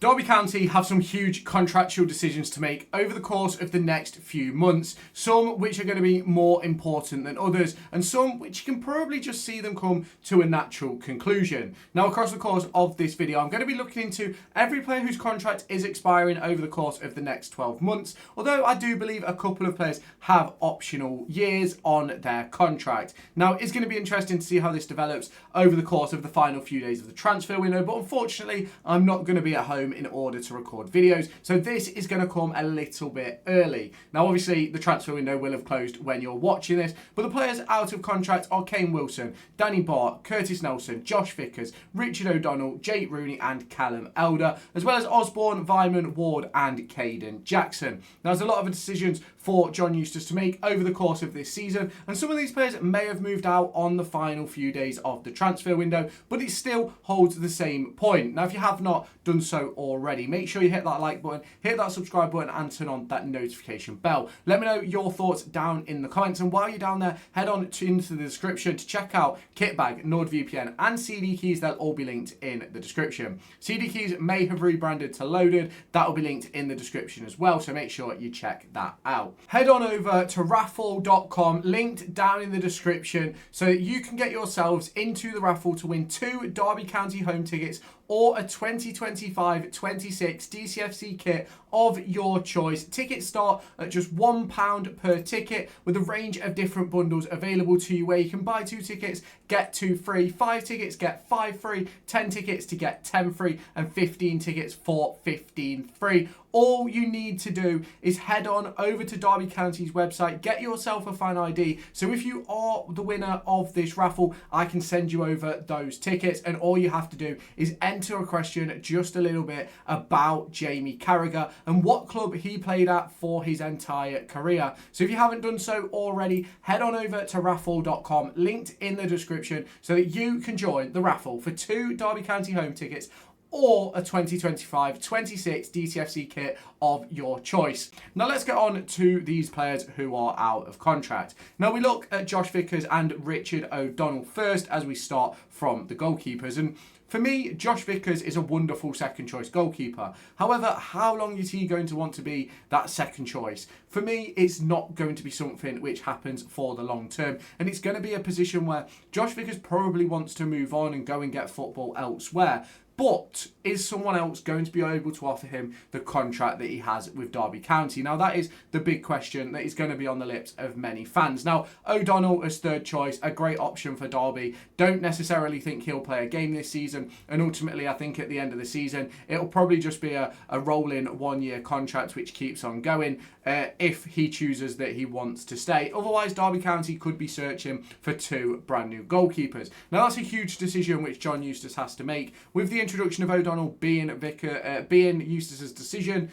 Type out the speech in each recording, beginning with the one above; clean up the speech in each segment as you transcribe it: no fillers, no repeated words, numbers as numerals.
Derby County have some huge contractual decisions to make over the course of the next few months, some which are going to be more important than others, and some which you can probably just see them come to a natural conclusion. Now, across the course of this video, I'm going to be looking into every player whose contract is expiring over the course of the next 12 months, although I do believe a couple of players have optional years on their contract. Now, it's going to be interesting to see how this develops over the course of the final few days of the transfer window, but unfortunately, I'm not going to be at home in order to record videos, so this is going to come a little bit early. Now, obviously, the transfer window will have closed when you're watching this, but the players out of contract are Kane Wilson, Danny Bart, Curtis Nelson, Josh Vickers, Richard O'Donnell, Jake Rooney and Callum Elder, as well as Osborne, Vyman, Ward and Caden Jackson. Now, there's a lot of decisions for John Eustace to make over the course of this season, and some of these players may have moved out on the final few days of the transfer window, but it still holds the same point. Now, if you have not done so already, make sure you hit that like button, hit that subscribe button and turn on that notification bell. Let me know your thoughts down in the comments, and while you're down there, head on into the description to check out Kitbag, NordVPN and CD Keys. They'll all be linked in the description. CD Keys may have rebranded to Loaded. That will be linked in the description as well, so make sure you check that out. Head on over to raffle.com, linked down in the description, so that you can get yourselves into the raffle to win 2 Derby County home tickets or a 2025-26 DCFC kit of your choice. Tickets start at just £1 per ticket, with a range of different bundles available to you, where you can buy 2 tickets, get 2 free, 5 tickets, get 5 free, 10 tickets to get 10 free, and 15 tickets for 15 free. All you need to do is head on over to Derby County's website, get yourself a fan ID. So if you are the winner of this raffle, I can send you over those tickets, and all you have to do is enter a question just a little bit about Jamie Carragher and what club he played at for his entire career. So if you haven't done so already, head on over to raffle.com, linked in the description, so that you can join the raffle for 2 Derby County home tickets or a 2025-26 DCFC kit of your choice. Now, let's get on to these players who are out of contract. Now, we look at Josh Vickers and Richard O'Donnell first, as we start from the goalkeepers. And for me, Josh Vickers is a wonderful second choice goalkeeper. However, how long is he going to want to be that second choice? For me, it's not going to be something which happens for the long term. And it's going to be a position where Josh Vickers probably wants to move on and go and get football elsewhere. But is someone else going to be able to offer him the contract that he has with Derby County? Now, that is the big question that is going to be on the lips of many fans. Now, O'Donnell as third choice, a great option for Derby. Don't necessarily think he'll play a game this season. And ultimately, I think at the end of the season, it'll probably just be a rolling 1-year contract which keeps on going if he chooses that he wants to stay. Otherwise, Derby County could be searching for 2 brand new goalkeepers. Now, that's a huge decision which John Eustace has to make. With the introduction of O'Donnell being Eustace's decision,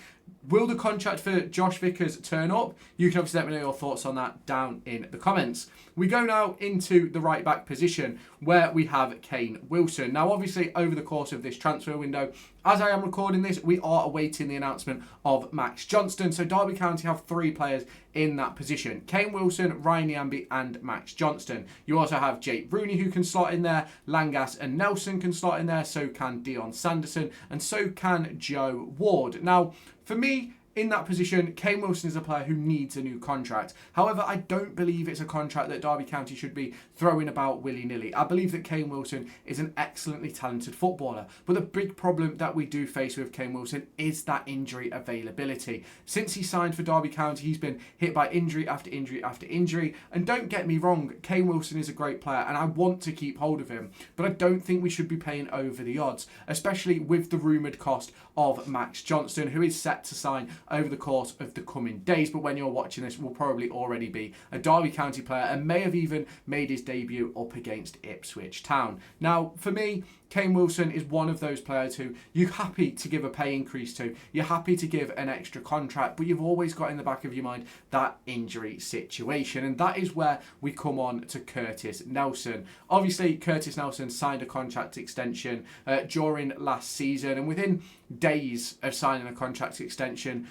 will the contract for Josh Vickers turn up? You can obviously let me know your thoughts on that down in the comments. We go now into the right back position, where we have Kane Wilson. Now, obviously, over the course of this transfer window, as I am recording this, we are awaiting the announcement of Max Johnston. So Derby County have 3 players in that position: Kane Wilson, Ryan Nyambe and Max Johnston. You also have Jake Rooney, who can slot in there. Langas and Nelson can slot in there. So can Dion Sanderson, and so can Joe Ward. Now, for me, in that position, Kane Wilson is a player who needs a new contract. However, I don't believe it's a contract that Derby County should be throwing about willy-nilly. I believe that Kane Wilson is an excellently talented footballer, but the big problem that we do face with Kane Wilson is that injury availability. Since he signed for Derby County, he's been hit by injury after injury after injury. And don't get me wrong, Kane Wilson is a great player and I want to keep hold of him, but I don't think we should be paying over the odds, especially with the rumoured cost of Max Johnston, who is set to sign over the course of the coming days. But when you're watching this, will probably already be a Derby County player and may have even made his debut up against Ipswich Town. Now, for me, Kane Wilson is one of those players who you're happy to give a pay increase to. You're happy to give an extra contract, but you've always got in the back of your mind that injury situation. And that is where we come on to Curtis Nelson. Obviously, Curtis Nelson signed a contract extension during last season, and within days of signing a contract extension,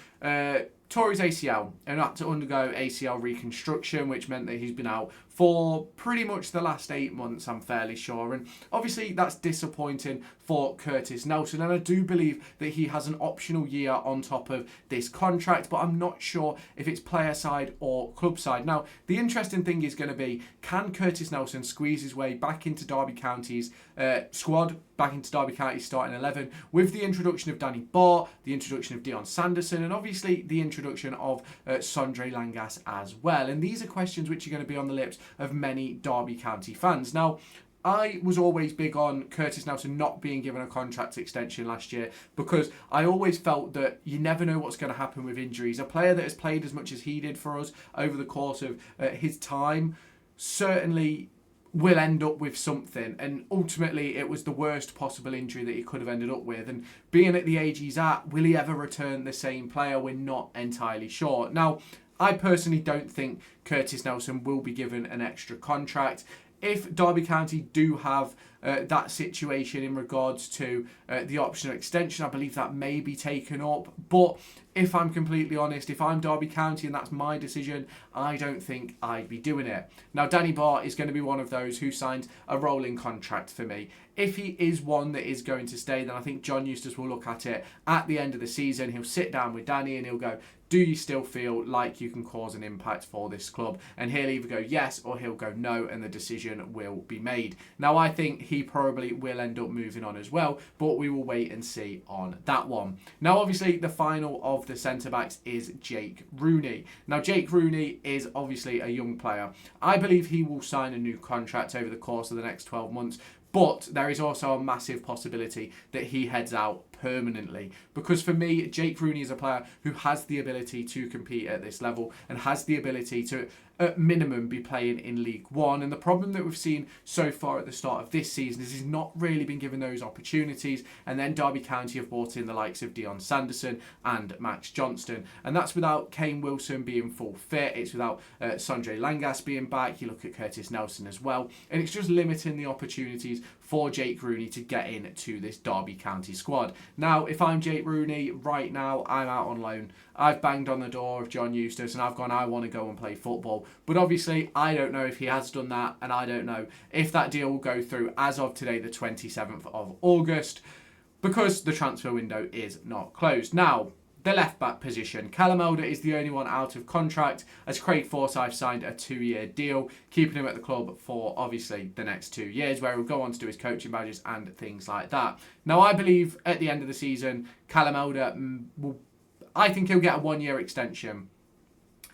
tore his ACL and had to undergo ACL reconstruction, which meant that he's been out for pretty much the last 8 months, I'm fairly sure. And obviously that's disappointing for Curtis Nelson. And I do believe that he has an optional year on top of this contract, but I'm not sure if it's player side or club side. Now, the interesting thing is going to be, can Curtis Nelson squeeze his way back into Derby County's squad, back into Derby County's starting 11, with the introduction of Danny Bart, the introduction of Dion Sanderson, and obviously the introduction of Sondre Langas as well. And these are questions which are going to be on the lips of many Derby County fans. Now, I was always big on Curtis Nelson not being given a contract extension last year, because I always felt that you never know what's going to happen with injuries. A player that has played as much as he did for us over the course of his time certainly will end up with something, and ultimately it was the worst possible injury that he could have ended up with. And being at the age he's at, will he ever return the same player? We're not entirely sure. Now, I personally don't think Curtis Nelson will be given an extra contract. If Derby County do have that situation in regards to the optional extension, I believe that may be taken up. But if I'm completely honest, if I'm Derby County and that's my decision, I don't think I'd be doing it. Now, Danny Bart is going to be one of those who signed a rolling contract for me. If he is one that is going to stay, then I think John Eustace will look at it at the end of the season. He'll sit down with Danny and he'll go, do you still feel like you can cause an impact for this club? And he'll either go yes or he'll go no, and the decision will be made. Now, I think he probably will end up moving on as well, but we will wait and see on that one. Now, obviously, the final of the centre-backs is Jake Rooney. Now, Jake Rooney is obviously a young player. I believe he will sign a new contract over the course of the next 12 months, but there is also a massive possibility that he heads out permanently, because for me, Jake Rooney is a player who has the ability to compete at this level and has the ability to, at minimum, be playing in League One. And the problem that we've seen so far at the start of this season is he's not really been given those opportunities. And then Derby County have brought in the likes of Dion Sanderson and Max Johnston, and that's without Kane Wilson being full fit. It's without Sondre Langas being back. You look at Curtis Nelson as well, and it's just limiting the opportunities for Jake Rooney to get into this Derby County squad. Now, if I'm Jake Rooney right now, I'm out on loan. I've banged on the door of John Eustace and I've gone, I want to go and play football. But obviously, I don't know if he has done that, and I don't know if that deal will go through as of today, the 27th of August, because the transfer window is not closed. Now, the left-back position. Callum Elder is the only one out of contract, as Craig Forsyth signed a 2-year deal, keeping him at the club for, obviously, the next 2 years, where he'll go on to do his coaching badges and things like that. Now, I believe at the end of the season, Callum Elder I think he'll get a 1-year extension.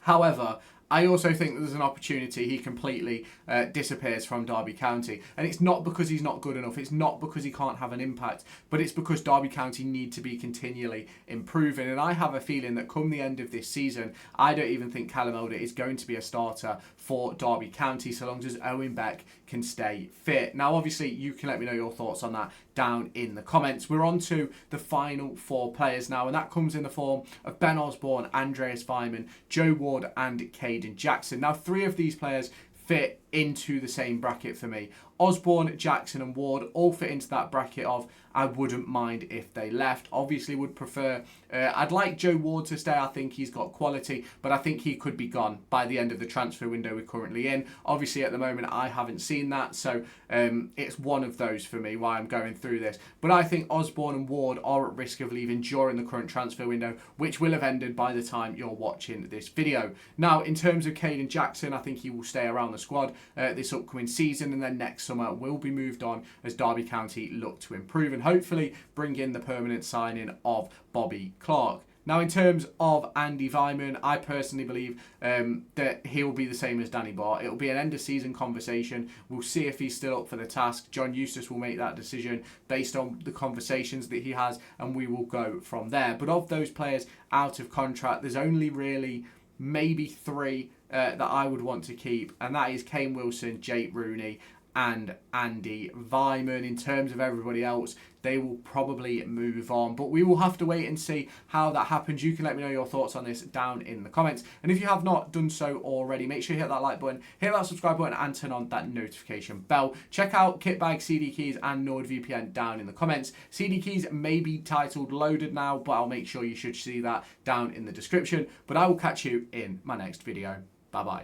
However, I also think there's an opportunity he completely disappears from Derby County. And it's not because he's not good enough. It's not because he can't have an impact. But it's because Derby County need to be continually improving. And I have a feeling that come the end of this season, I don't even think Callum Elder is going to be a starter for Derby County, so long as Owen Beck can stay fit. Now, obviously, you can let me know your thoughts on that down in the comments. We're on to the final 4 players now, and that comes in the form of Ben Osborne, Andreas Weimann, Joe Ward, and Caden Jackson. Now, 3 of these players fit into the same bracket for me. Osborne, Jackson and Ward all fit into that bracket of I wouldn't mind if they left. Obviously would prefer, I'd like Joe Ward to stay. I think he's got quality, but I think he could be gone by the end of the transfer window we're currently in. Obviously at the moment I haven't seen that, so it's one of those for me why I'm going through this. But I think Osborne and Ward are at risk of leaving during the current transfer window, which will have ended by the time you're watching this video. Now, in terms of Caden Jackson, I think he will stay around the squad this upcoming season, and then next summer will be moved on as Derby County look to improve and hopefully bring in the permanent signing of Bobby Clark. Now, in terms of Andy Weimann, I personally believe that he'll be the same as Danny Bart. It'll be an end-of-season conversation. We'll see if he's still up for the task. John Eustace will make that decision based on the conversations that he has, and we will go from there. But of those players out of contract, there's only really maybe 3 that I would want to keep, and that is Kane Wilson, Jake Rooney, and Andy Vyman. In terms of everybody else, they will probably move on, but we will have to wait and see how that happens. You can let me know your thoughts on this down in the comments, and if you have not done so already, make sure you hit that like button, hit that subscribe button, and turn on that notification bell. Check out Kitbag, CD Keys, and NordVPN down in the comments. CD Keys may be titled loaded now, but I'll make sure you should see that down in the description. But I will catch you in my next video. Bye bye.